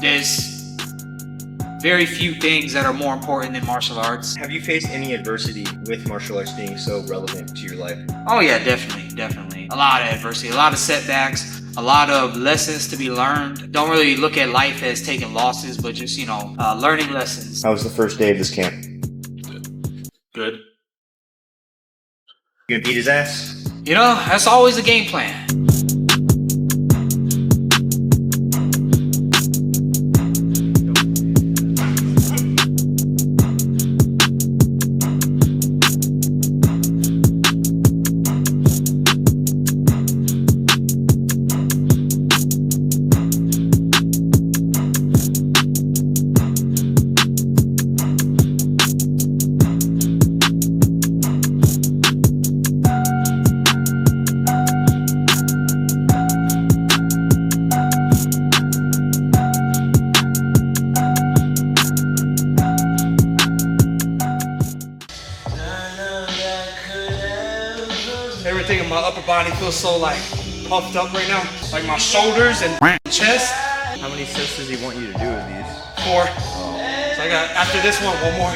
There's very few things that are more important than martial arts. Have you faced any adversity with martial arts being so relevant to your life? Oh yeah, definitely. A lot of adversity, a lot of setbacks, a lot of lessons to be learned. Don't really look at life as taking losses, but just, learning lessons. How was the first day of this camp? Good. You gonna beat his ass? That's always a game plan. Everything in my upper body feels so puffed up right now. Like my shoulders and chest. How many sets does he want you to do of these? 4. So I got, after this one more.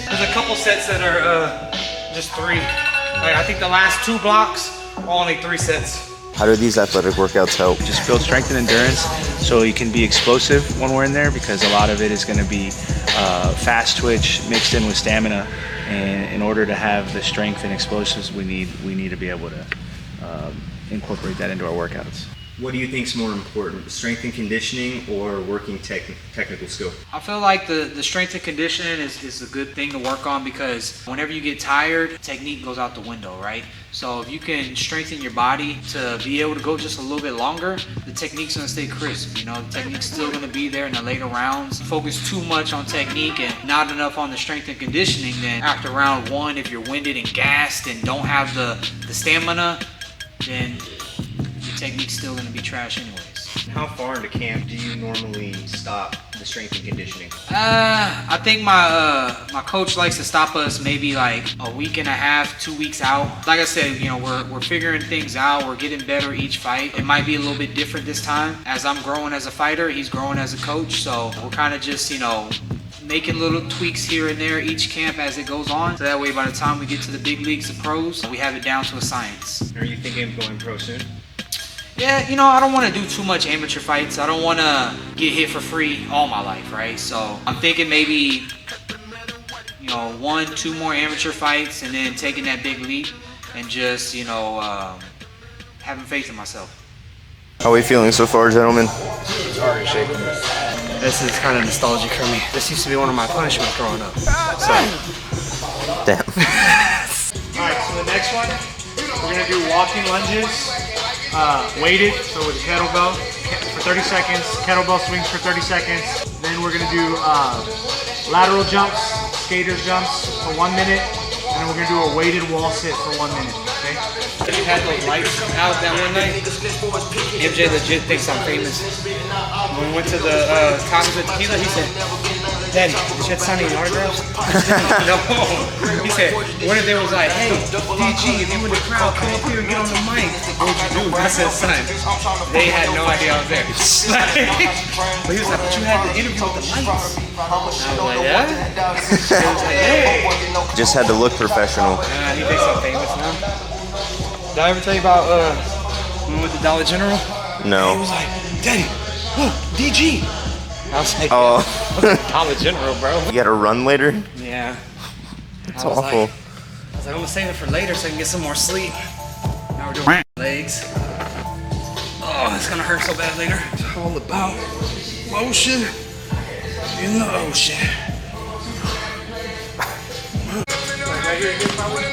There's a couple sets that are just 3. I think the last 2 blocks are only 3 sets. How do these athletic workouts help? Just build strength and endurance so you can be explosive when we're in there, because a lot of it is going to be fast twitch mixed in with stamina. And in order to have the strength and explosives we need to be able to incorporate that into our workouts. What do you think is more important, strength and conditioning or working technical skill? I feel like the strength and conditioning is a good thing to work on, because whenever you get tired, technique goes out the window, right? So if you can strengthen your body to be able to go just a little bit longer, the technique's gonna stay crisp. The technique's still gonna be there in the later rounds. Focus too much on technique and not enough on the strength and conditioning, then after round 1, if you're winded and gassed and don't have the stamina, then your technique's still gonna be trash anyways. How far into camp do you normally stop the strength and conditioning? I think my coach likes to stop us maybe like a week and a half, 2 weeks out. Like I said, we're figuring things out. We're getting better each fight. It might be a little bit different this time. As I'm growing as a fighter, he's growing as a coach. So we're kind of just, making little tweaks here and there each camp as it goes on. So that way by the time we get to the big leagues, the pros, we have it down to a science. Are you thinking of going pro soon? Yeah, I don't want to do too much amateur fights. I don't want to get hit for free all my life, right? So I'm thinking maybe, 1, 2 more amateur fights and then taking that big leap and just, having faith in myself. How are we feeling so far, gentlemen? It's already shaking. This is kind of nostalgic for me. This used to be one of my punishments growing up. So. Damn. Alright, so the next one, we're going to do walking lunges, weighted, so with a kettlebell for 30 seconds, kettlebell swings for 30 seconds. Then we're going to do lateral jumps, skater's jumps for 1 minute, and then we're going to do a weighted wall sit for 1 minute, okay? You had those lights out that one night. MJ legit thinks I'm famous. When we went to the Tacos with Tequila, he said, "Daddy, did you have to sign any autographs?" No. He said, what if they was like, "Hey, DG, if you in the crowd, come up here and get on the mic." What would you do? I said, "Son." They had no idea I was there. But he was like, "But you had the interview with the lights." I was like, "Yeah?" He was like, "Hey." Just had to look professional. He thinks I'm famous now. Did I ever tell you about when we went to Dollar General? No. He was like, "Daddy, look, DG." I was like, Oh. Dollar General, bro. You gotta run later? Yeah. That's I was awful. I was like, I'm gonna save it for later so I can get some more sleep. Now we're doing legs. Oh, it's gonna hurt so bad later. It's all about motion in the ocean. Right here, get my way.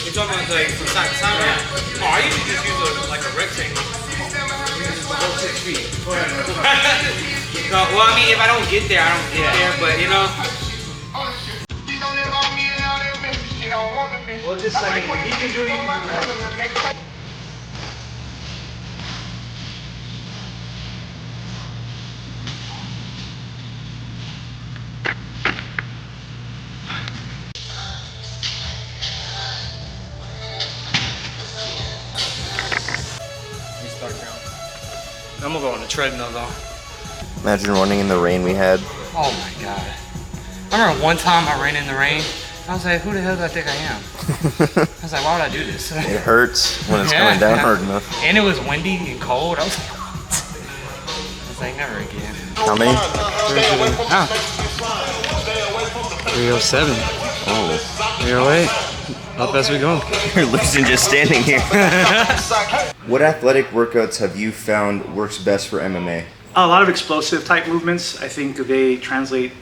You're talking about from side to side, right? Oh, I usually just use a rectangle. Go 6 feet. No, well, I mean, if I don't get there, I don't get there, but well, just like, if he can do it, you can do it. I'm gonna go on the treadmill though. Imagine running in the rain we had. Oh my God. I remember one time I ran in the rain. I was like, who the hell do I think I am? I was like, why would I do this? It hurts when it's coming down hard enough. And it was windy and cold. I was like, what? I was like, never again. How many? 307. Oh, 308. How fast we going? you're losing just standing here. What athletic workouts have you found works best for MMA? A lot of explosive type movements. I think they translate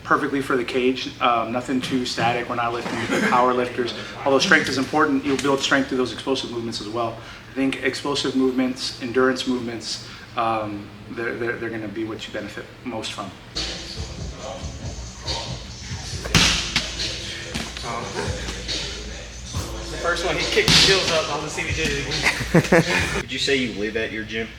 perfectly for the cage. Nothing too static. We're not lifting power lifters. Although strength is important, you'll build strength through those explosive movements as well. I think explosive movements, endurance movements, they're going to be what you benefit most from. The first one, he kicked his heels up. I want to see if he did it again. Would you say you live at your gym?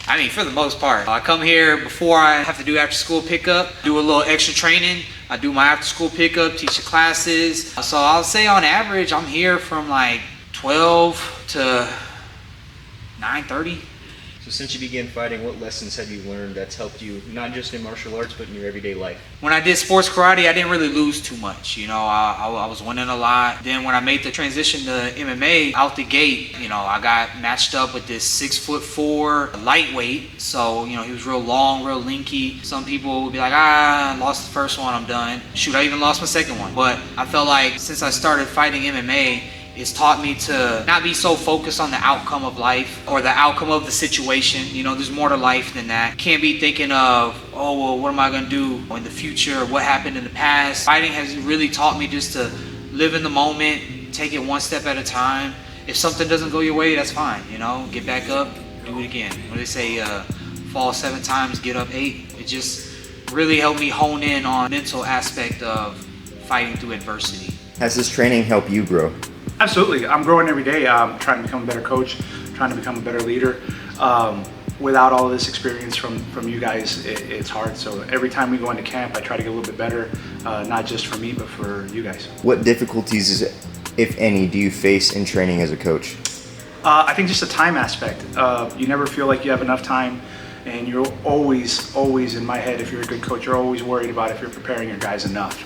I mean, for the most part. I come here before I have to do after school pickup, do a little extra training. I do my after school pickup, teach the classes. So I'll say on average, I'm here from like 12 to 9:30. So since you began fighting, what lessons have you learned that's helped you, not just in martial arts, but in your everyday life? When I did sports karate, I didn't really lose too much. You know, I was winning a lot. Then when I made the transition to MMA, out the gate, you know, I got matched up with this 6'4" lightweight. So, you know, he was real long, real linky. Some people would be like, I lost the first one, I'm done. Shoot, I even lost my second one. But I felt like since I started fighting MMA, it's taught me to not be so focused on the outcome of life or the outcome of the situation. You know, there's more to life than that. Can't be thinking of, oh, well, what am I gonna do in the future? What happened in the past? Fighting has really taught me just to live in the moment, take it one step at a time. If something doesn't go your way, that's fine, you know? Get back up, do it again. What do they say, fall 7 times, get up 8? It just really helped me hone in on the mental aspect of fighting through adversity. Has this training helped you grow? Absolutely. I'm growing every day. I'm trying to become a better coach, trying to become a better leader. Without all of this experience from you guys, it's hard. So every time we go into camp, I try to get a little bit better, not just for me, but for you guys. What difficulties, if any, do you face in training as a coach? I think just the time aspect. You never feel like you have enough time, and you're always in my head, if you're a good coach, you're always worried about if you're preparing your guys enough.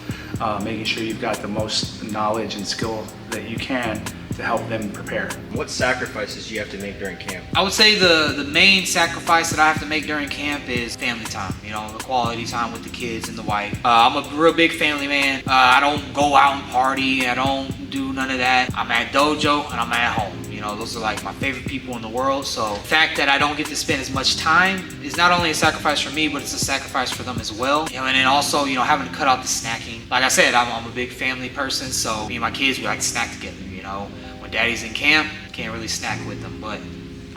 Making sure you've got the most knowledge and skill that you can to help them prepare. What sacrifices do you have to make during camp? I would say the main sacrifice that I have to make during camp is family time, you know, the quality time with the kids and the wife. I'm a real big family man. I don't go out and party. I don't do none of that. I'm at dojo and I'm at home. You know, those are like my favorite people in the world. So the fact that I don't get to spend as much time is not only a sacrifice for me, but it's a sacrifice for them as well. You know, and then also, you know, having to cut out the snacking. Like I said, I'm a big family person, so me and my kids, we like to snack together, you know. When daddy's in camp, can't really snack with them, but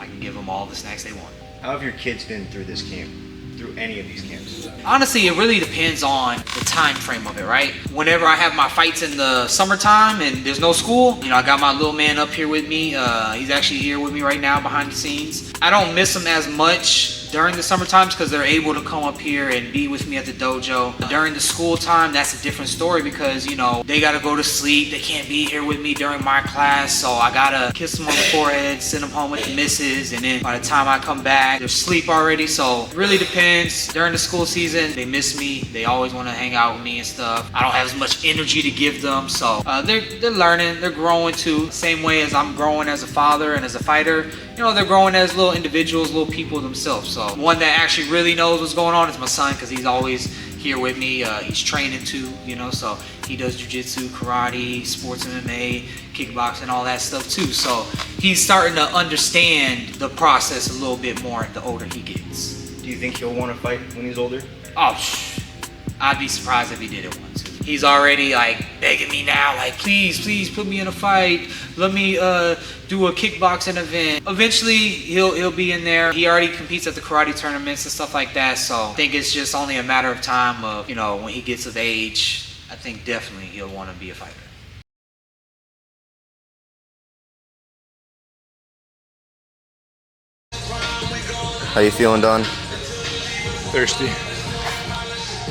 I can give them all the snacks they want. How have your kids been through this camp? Through any of these camps? Honestly, it really depends on the time frame of it, right? Whenever I have my fights in the summertime and there's no school, you know, I got my little man up here with me. He's actually here with me right now behind the scenes. I don't miss him as much during the summer times because they're able to come up here and be with me at the dojo. During the school time, that's a different story because, you know, they gotta go to sleep. They can't be here with me during my class, so I gotta kiss them on the forehead, send them home with the missus, and then by the time I come back, they're asleep already. So it really depends. During the school season, they miss me. They always want to hang out with me and stuff. I don't have as much energy to give them, so they're learning, they're growing too. Same way as I'm growing as a father and as a fighter. You know, they're growing as little individuals, little people themselves. So one that actually really knows what's going on is my son, because he's always here with me. He's training too, you know, so he does jiu-jitsu, karate, sports MMA, kickboxing, all that stuff too. So he's starting to understand the process a little bit more the older he gets. Do you think he'll want to fight when he's older? Oh, I'd be surprised if he did it once. He's already like begging me now, like, please put me in a fight. Let me do a kickboxing event. Eventually he'll be in there. He already competes at the karate tournaments and stuff like that. So I think it's just only a matter of time of, you know, when he gets of age, I think definitely he'll want to be a fighter. How you feeling, Don? Thirsty.